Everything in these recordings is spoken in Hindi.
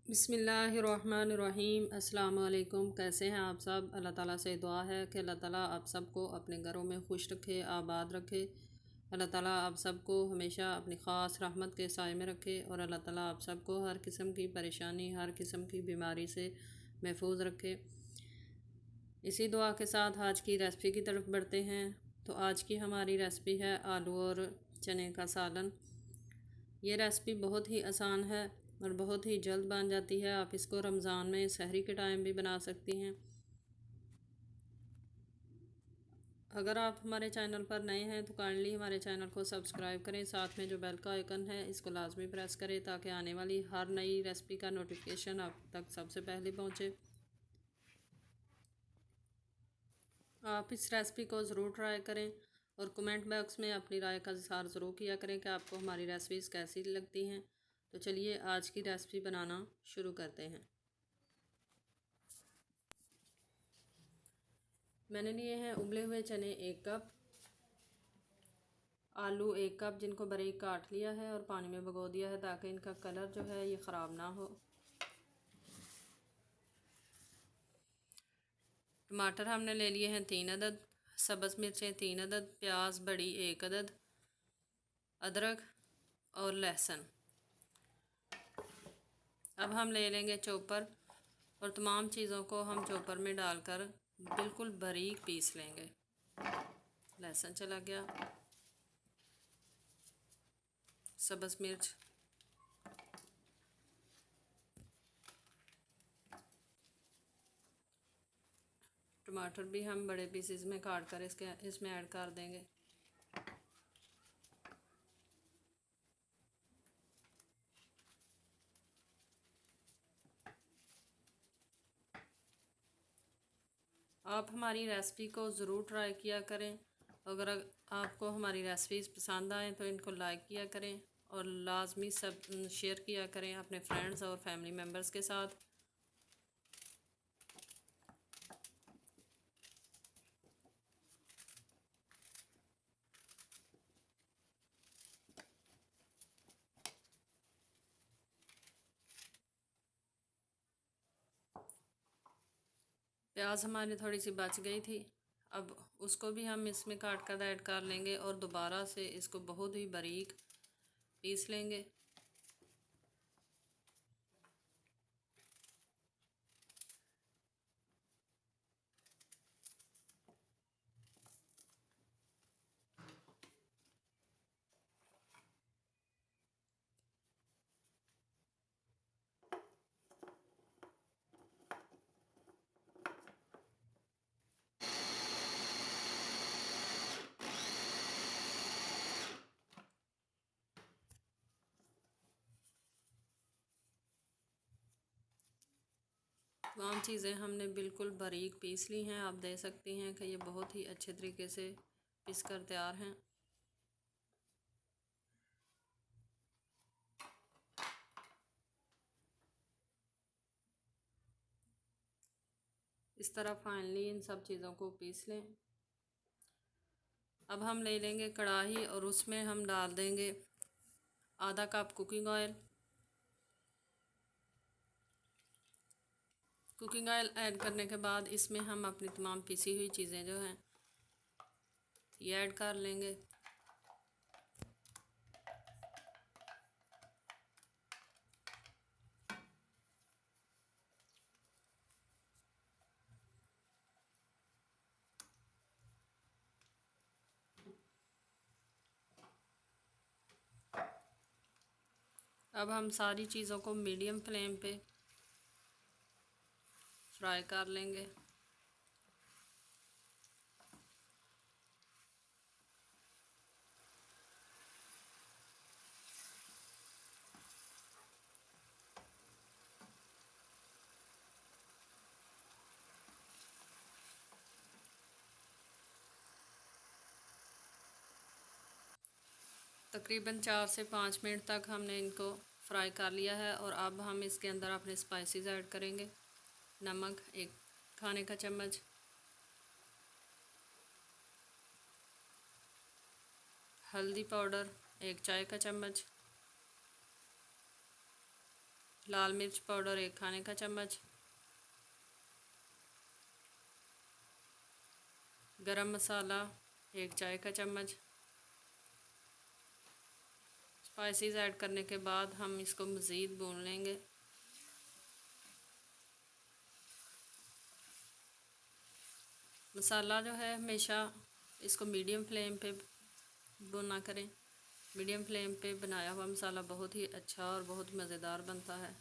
बिस्मिल्लाहिर्रहमानिर्रहीम। अस्सलाम वालेकुम। कैसे हैं आप सब? अल्लाह ताला से दुआ है कि अल्लाह ताला आप सबको अपने घरों में खुश रखे, आबाद रखे। अल्लाह ताला आप सबको हमेशा अपनी ख़ास रहमत के साए में रखे और अल्लाह ताला आप सबको हर किस्म की परेशानी, हर किस्म की बीमारी से महफूज रखे। इसी दुआ के साथ आज की रेसिपी की तरफ बढ़ते हैं। तो आज की हमारी रेसिपी है आलू और चने का सालन। ये रेसिपी बहुत ही आसान है और बहुत ही जल्द बन जाती है। आप इसको रमज़ान में सहरी के टाइम भी बना सकती हैं। अगर आप हमारे चैनल पर नए हैं तो काइंडली हमारे चैनल को सब्सक्राइब करें, साथ में जो बेल का आइकन है इसको लाजमी प्रेस करें ताकि आने वाली हर नई रेसिपी का नोटिफिकेशन आप तक सबसे पहले पहुंचे। आप इस रेसिपी को ज़रूर ट्राई करें और कमेंट बॉक्स में अपनी राय का इज़हार ज़रूर किया करें कि आपको हमारी रेसिपीज़ कैसी लगती हैं। तो चलिए आज की रेसिपी बनाना शुरू करते हैं। मैंने लिए हैं उबले हुए चने 1 कप, आलू 1 कप जिनको बारीक काट लिया है और पानी में भिगो दिया है ताकि इनका कलर जो है ये ख़राब ना हो। टमाटर हमने ले लिए हैं 3 अदद, सब्ज़ मिर्चें 3 अदद, प्याज बड़ी 1 अदद, अदरक और लहसुन। अब हम ले लेंगे चॉपर और तमाम चीज़ों को हम चॉपर में डालकर बिल्कुल बारीक पीस लेंगे। लहसुन चला गया, सब्ज़ मिर्च, टमाटर भी हम बड़े पीसेस में काट कर इसमें ऐड कर देंगे। आप हमारी रेसिपी को ज़रूर ट्राई किया करें। अगर आपको हमारी रेसिपीज़ पसंद आएँ तो इनको लाइक किया करें और लाजमी सब शेयर किया करें अपने फ्रेंड्स और फैमिली मेम्बर्स के साथ। प्याज हमारी थोड़ी सी बच गई थी, अब उसको भी हम इसमें काट कर ऐड कर लेंगे और दोबारा से इसको बहुत ही बारीक पीस लेंगे। तमाम चीज़ें हमने बिल्कुल बारीक पीस ली हैं। आप देख सकती हैं कि ये बहुत ही अच्छे तरीके से पीस कर तैयार हैं। इस तरह फाइनली इन सब चीज़ों को पीस लें। अब हम ले लेंगे कढ़ाई और उसमें हम डाल देंगे आधा cup cooking oil. Cooking oil add करने के बाद इसमें हम अपनी तमाम पिसी हुई चीज़ें जो हैं ये ऐड कर लेंगे। अब हम सारी चीज़ों को मीडियम फ्लेम पे फ्राई कर लेंगे। तकरीबन 4 से 5 मिनट तक हमने इनको फ्राई कर लिया है और अब हम इसके अंदर अपने स्पाइसेस ऐड करेंगे। नमक 1 खाने का चम्मच, हल्दी पाउडर 1 चाय का चम्मच, लाल मिर्च पाउडर 1 खाने का चम्मच, गरम मसाला 1 चाय का चम्मच। स्पाइसेस ऐड करने के बाद हम इसको मज़ीद भून लेंगे। मसाला जो है हमेशा इसको मीडियम फ्लेम पे भुना करें। मीडियम फ्लेम पे बनाया हुआ मसाला बहुत ही अच्छा और बहुत मज़ेदार बनता है।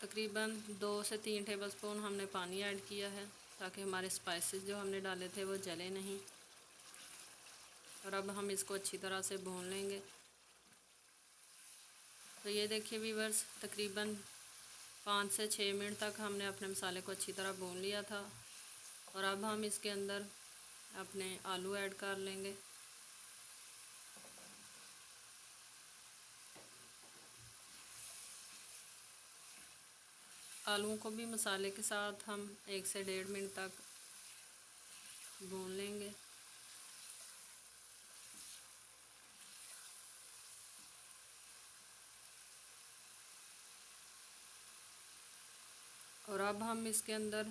तकरीबन 2 से 3 टेबलस्पून हमने पानी ऐड किया है ताकि हमारे स्पाइसेस जो हमने डाले थे वो जले नहीं। और अब हम इसको अच्छी तरह से भून लेंगे। तो ये देखिए व्यूअर्स, तकरीबन 5 से 6 मिनट तक हमने अपने मसाले को अच्छी तरह भून लिया था। और अब हम इसके अंदर अपने आलू ऐड कर लेंगे। आलूओं को भी मसाले के साथ हम 1 से 1.5 मिनट तक भून लेंगे। और अब हम इसके अंदर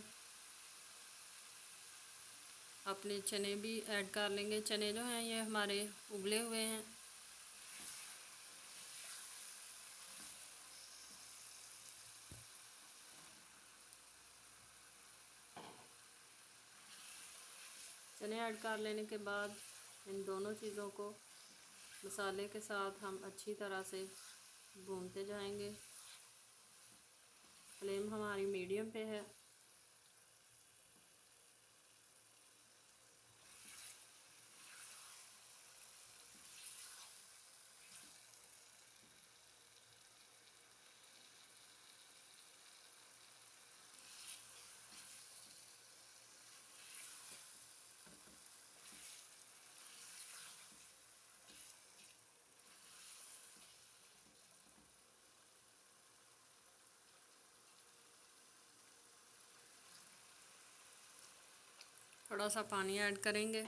अपने चने भी ऐड कर लेंगे। चने जो हैं ये हमारे उबले हुए हैं। चने ऐड कर लेने के बाद इन दोनों चीज़ों को मसाले के साथ हम अच्छी तरह से भूनते जाएंगे। फ्लेम हमारी मीडियम पे है। थोड़ा सा पानी ऐड करेंगे।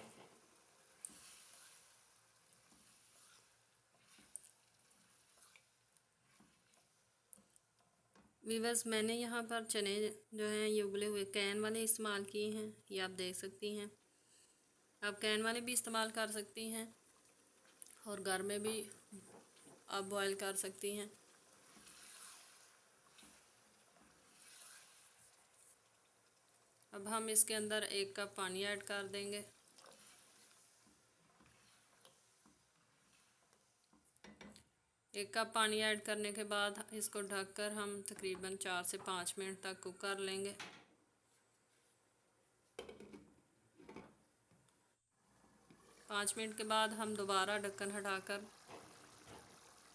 वीवर्स, मैंने यहाँ पर चने जो हैं ये उबले हुए कैन वाले इस्तेमाल किए हैं, ये आप देख सकती हैं। आप कैन वाले भी इस्तेमाल कर सकती हैं और घर में भी आप बॉयल कर सकती हैं। अब हम इसके अंदर 1 कप पानी ऐड कर देंगे। एक कप पानी ऐड करने के बाद इसको ढककर हम तकरीबन 4 से 5 मिनट तक कुक कर लेंगे। पाँच मिनट के बाद हम दोबारा ढक्कन हटाकर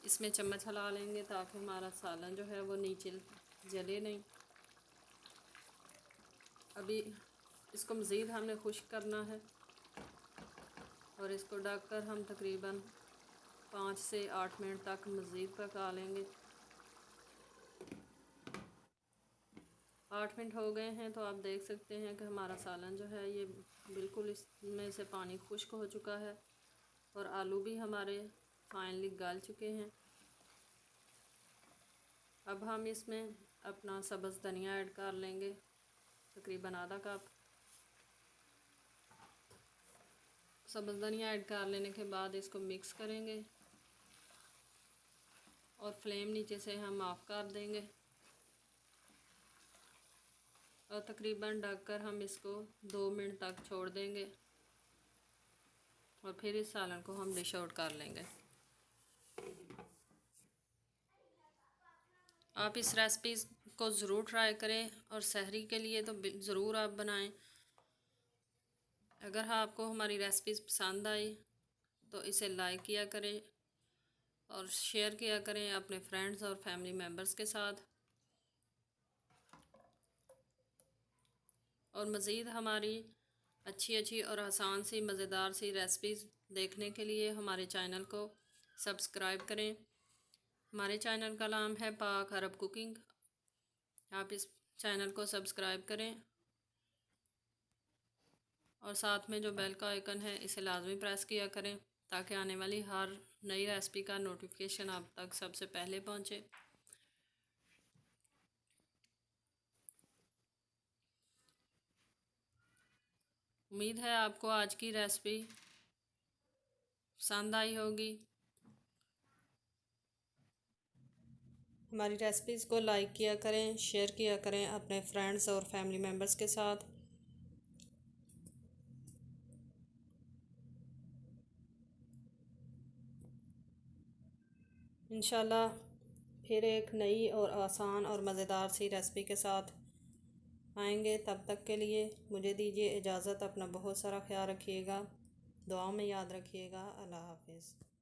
इसमें चम्मच हिला लेंगे ताकि हमारा सालन जो है वो नीचे जले नहीं। अभी इसको मज़ीद हमने खुश्क करना है और इसको ढककर हम तकरीबन 5 से 8 मिनट तक मज़ीद पका लेंगे। 8 मिनट हो गए हैं तो आप देख सकते हैं कि हमारा सालन जो है ये बिल्कुल इसमें से पानी खुश्क हो चुका है और आलू भी हमारे फाइनली गल चुके हैं। अब हम इसमें अपना सब्ज़ धनिया ऐड कर लेंगे, तकरीबन आधा कप। सब्ज़ धनिया ऐड कर लेने के बाद इसको मिक्स करेंगे और फ्लेम नीचे से हम ऑफ कर देंगे और तकरीबन ढककर हम इसको 2 मिनट तक छोड़ देंगे और फिर इस सालन को हम डिश आउट कर लेंगे। आप इस रेसिपी को ज़रूर ट्राई करें और सहरी के लिए तो ज़रूर आप बनाएं। अगर आपको हमारी रेसिपीज़ पसंद आई तो इसे लाइक किया करें और शेयर किया करें अपने फ्रेंड्स और फैमिली मेम्बर्स के साथ। और मज़ीद हमारी अच्छी और आसान सी मज़ेदार सी रेसिपीज़ देखने के लिए हमारे चैनल को सब्सक्राइब करें। हमारे चैनल का नाम है पाक अरब कुकिंग। आप इस चैनल को सब्सक्राइब करें और साथ में जो बेल का आइकन है इसे लाजमी प्रेस किया करें ताकि आने वाली हर नई रेसिपी का नोटिफिकेशन आप तक सबसे पहले पहुंचे। उम्मीद है आपको आज की रेसिपी पसंद आई होगी। हमारी रेसिपीज़ को लाइक किया करें, शेयर किया करें अपने फ्रेंड्स और फैमिली मेम्बर्स के साथ। इंशाल्लाह फिर एक नई और आसान और मज़ेदार सी रेसिपी के साथ आएंगे। तब तक के लिए मुझे दीजिए इजाज़त। अपना बहुत सारा ख्याल रखिएगा, दुआ में याद रखिएगा। अल्लाह हाफिज़।